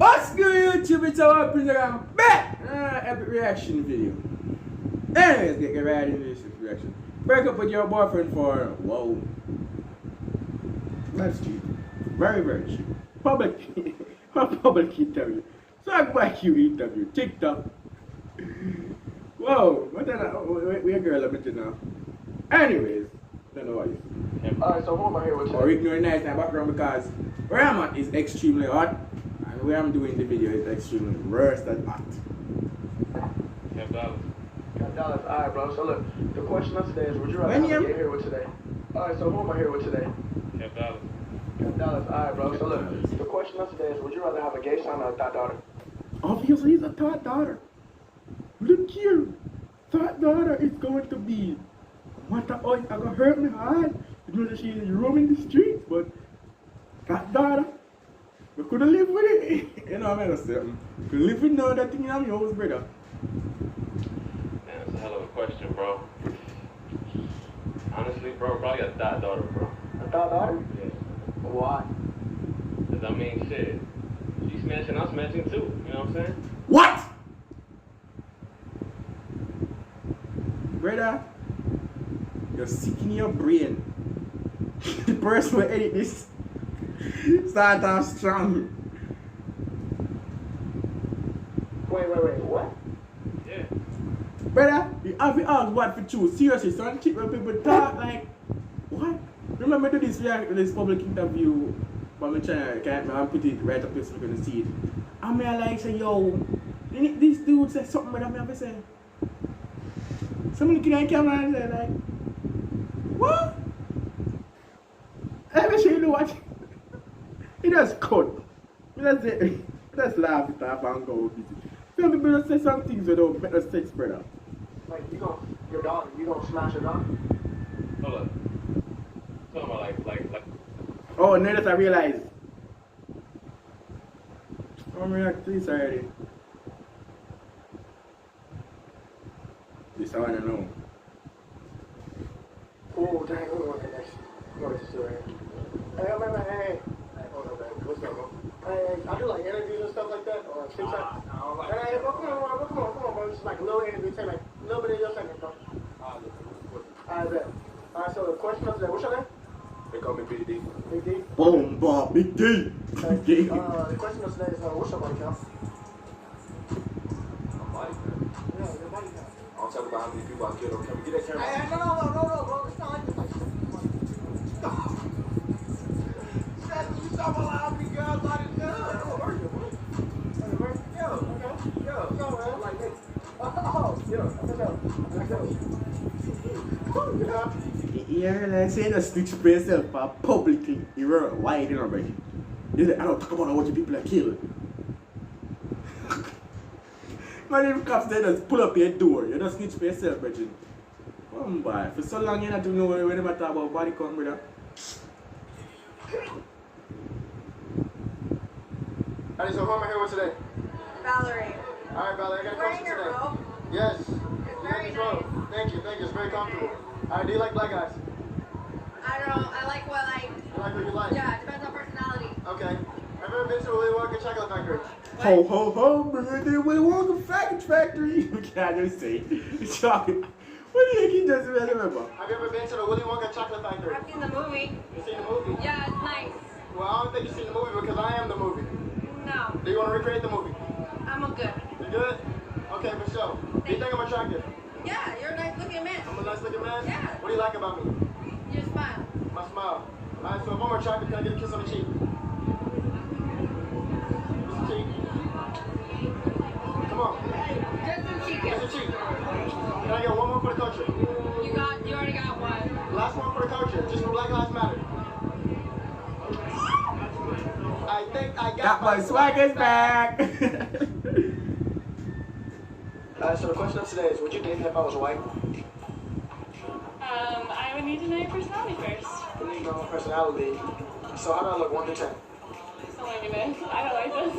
What's good, YouTube? It's our program back! Epic reaction video. Anyways, get right into this reaction. Break up with your boyfriend for, whoa. That's cheap. Very, very cheap. Public interview. Swagboyq interview. TikTok. Whoa, what the we a girl limited now. Anyways, don't know what it is. Alright, so who am I here with today? Or ignore nice in the background because where I'm at is extremely hot. And where I'm doing the video is extremely worse than hot. $10. $10, alright bro. So look, the question of today is would you rather have a gay here with today? Alright, so who am I here with today? $10. $10, alright bro. So look, the question of today is would you rather have a gay son or a thought daughter? Obviously he's a thought daughter. Look here. Thought daughter is going to be what the I'm gonna hurt my heart. You know that she's roaming the streets, but thought daughter. We couldn't live with it. You know what I mean? Something. Could live with no that thing in my house, brother. Man, that's a hell of a question, bro. Honestly, bro, probably a thought daughter, bro. A thought daughter? Yeah. Why? Cause I mean, shit. She's smashing, I'm smashing too. You know what I'm saying? What? Brother, you're sick in your brain. The person will edit this. Start off strong. Wait, what? Yeah. Brother, you have to ask what for choose. Seriously, some chick when people talk like, what? Remember to this public interview, but I'm trying to put it right up here so you're gonna see it. I mean, I like say, yo, this dude said something that I never say. Somebody can on camera and say like, what? Let me show you what. He just cut. Let's laugh it off and go busy. Some people just say some things without better sex, brother. Like your daughter, you gonna smash her daughter? Hold up. Talking about like. Oh, now that I realize. I'm reacting to this already. This I wanna know. Oh, dang, who want the next? What is this right here? Hey. Hold on, baby. What's up, bro? Hey, I do like interviews and stuff like that, or TikTok. Hey, bro, come on, bro. Just like a little interview, take like a little bit of your second, bro. Alright, bet. Alright, so the question of today, what's your name? They call me Big D. Big D? Boom, Bob, Big D. Okay. Big D. The question of today is, what's your body count? My body, man. Yeah, your body count. I don't talk about how many people I killed on camera. Get that camera. Hey, no, bro. It's not like this. Stop. You talking about how many girls I didn't know? Yo, like this. Yeah, like say the stitch for yourself publicly. You're why you know, bro? I don't talk about what the people are killed. My name comes there, just pull up your door. You just snitch for yourself, bro. Come by. For so long, you not to know when they talk about body count, brother. Alright, so who am I here with today? Valerie. Alright, Valerie, I got a question Wearing your today. robe? Yes. It's very nice. Thank you. It's very comfortable. Alright, do you like black guys? I don't know. I like what You like what you like? Yeah, it depends on personality. Okay. Have you ever been to a Willy Wonka chocolate factory? Ho ho ho, brother, we want a faggot factory. You can't just say chocolate. What do you think he does remember? Have you ever been to the Willy Wonka chocolate factory? I've seen the movie. You seen the movie? Yeah, it's nice. Well, I don't think you've seen the movie because I am the movie. No, Do you want to recreate the movie? I'm a good. You good? Okay, for sure. Do you think I'm attractive? Yeah, you're a nice looking man. I'm a nice looking man? Yeah. What do you like about me? Your smile. My smile. Alright, so if I'm attractive, can I get a kiss on the cheek? Kiss the cheek. Come on. Just some Kiss chicken. the cheek. Can I get one more for the culture? You already got one. Last one for the culture, just for Black Lives Matter. I think I got my swag is back. So the question of today is, would you date me if I was white? I would need to know your personality first. You need to know my personality. So how do I look, 1 to 10? So wait a minute, I don't like this.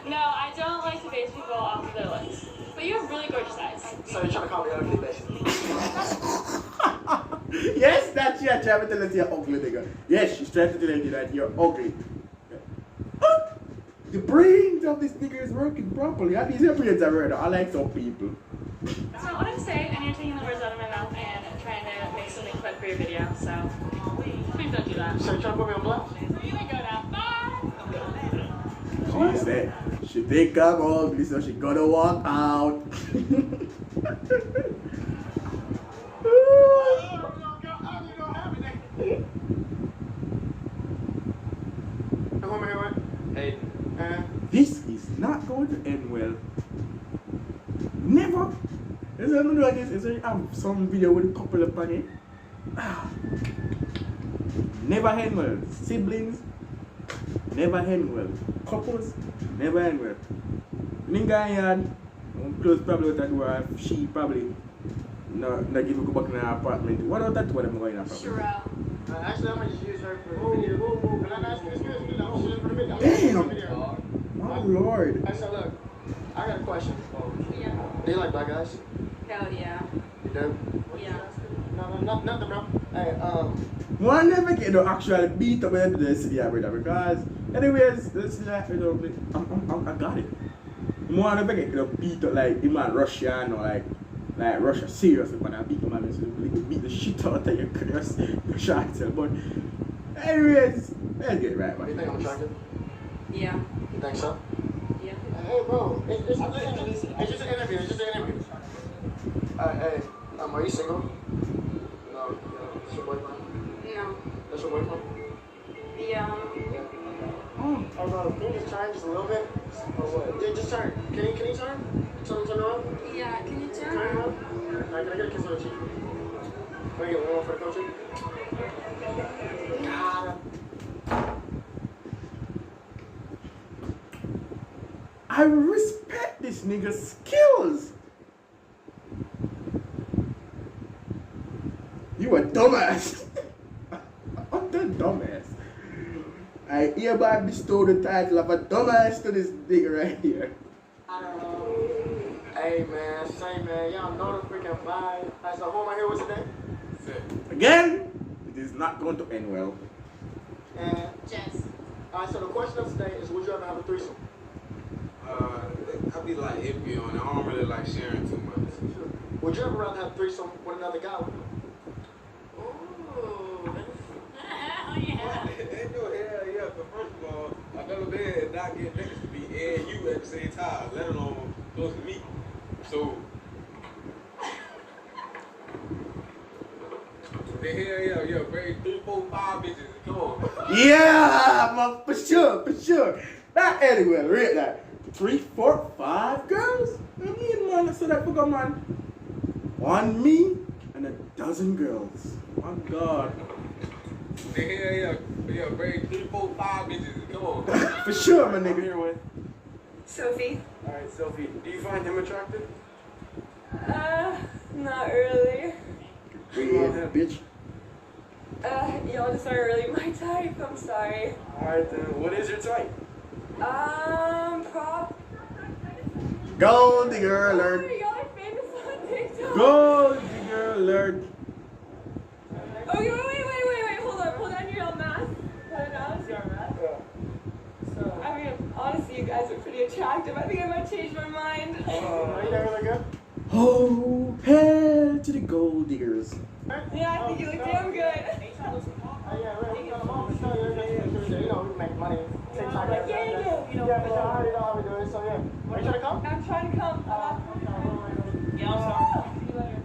No, I don't like to base people off of their looks. But you have really gorgeous eyes. So you're trying to call me ugly, basically. Yes, that's your trying to tell us you're ugly, nigga. Yes, she's trying to tell you that you're ugly. The brains of this nigga is working properly. At least your brains are right. I like some people. That's not what I'm saying, and you're taking the words out of my mouth and trying to make something fun for your video, so please don't do that. So you trying to put me on blast? You can go now. Bye! She said she think I'm ugly, so she gonna walk out. Hey, This is not going to end well. Never. Is there no like this? Is there some video with a couple of money? Never end well. Siblings, never end well. Couples, never end well. Ninga yan, close probably with that door. She probably not give me go back in her apartment. What about that one I'm going in her apartment? Sure. Actually, I might just use her for the video. Can I ask you this? Damn! My lord. Actually, look, I got a question. Yeah. Do you like black guys? Hell yeah. You do? Yeah. No, nothing, bro. Hey, One never get no actual beat up with the city, brother, because anyways, this is like, I got it. More never get no beat up like the man Russian or like Russia seriously when I beat the man, so beat the shit out of your shot. But anyways, let's get right back. you think I'm attractive? Yeah. You think so? Yeah. Hey, bro, it's just an interview. It's just an interview. Hey, are you single? No. That's your boyfriend? No. That's your boyfriend? Yeah. Oh, bro, can you just turn just a little bit? Or what? Yeah, just turn. Can you turn? Turn around? Yeah. Can you Turn turn? around? Alright, can I get a kiss on the cheek? Can I get one more for the coaching? I respect this nigga's skills. You a dumbass. What the dumbass? I hereby bestow the title of a dumbass to this nigga right here. Hey, man, say, man, y'all know the freaking vibe. Alright, so who am I here with today? Again, it is not going to end well. And, Jess. alright, so the question of today is, would you ever have a threesome? I be like iffy on it. I don't really like sharing too much. Would you ever rather have a threesome with another guy? Ooh. Oh, yeah. Ain't no hell yeah, but first of all, I've never been and not get niggas to be and you at the same time, let alone close to me. So, the hell yeah, bring 3, 4, 5 bitches. Come on. Yeah, for sure. Not anywhere, read that. 3, 4, 5 girls? I mean, man, I said that book, man. 1 me and 12 girls. My God. The hell yeah, bring 3, 4, 5 bitches. Come on. For sure, my nigga. Here one. Sophie. Alright, Sophie, do you find him attractive? Not really. Yeah, bitch. Y'all just aren't really my type, I'm sorry. Alright then, what is your type? Gold digger alert. Y'all are famous on TikTok. Gold digger alert. Okay, wait, hold on your mask. Put it down, it's your mask. So, I mean, honestly, you guys are pretty attractive. I think I might change my mind. Are you there really good? Oh, hell to the gold diggers. Yeah, I think you look damn good. Yeah, we make money. TikTok. Yeah, you know. Yeah, but I already know how we do it, so yeah. Are you trying to come? I'm trying to come. Yeah, I'm sorry. See you later.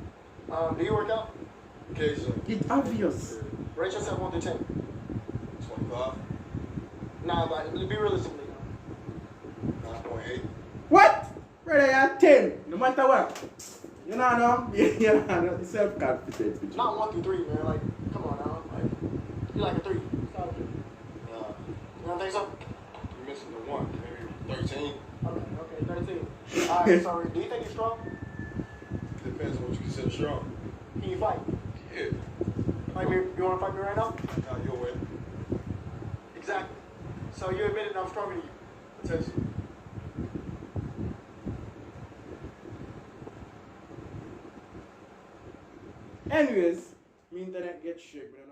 Do you work out? Occasionally. It's obvious. Rate yourself 1 through 10. 25. Nah, but be realistically. 9.8. What? Brother, you're 10. No matter what. You know, self-confidence. Not 1 through 3, man. Like, come on now. Like, you like a 3. You don't think so? You're missing the 1. Maybe 13. Okay, 13. Alright, so do you think you're strong? Depends on what you consider strong. Can you fight? Yeah. Like, you want to fight me right now? You'll win. Exactly. So you admitted I'm stronger than you. Potentially. Anyways, me internet gets shook, but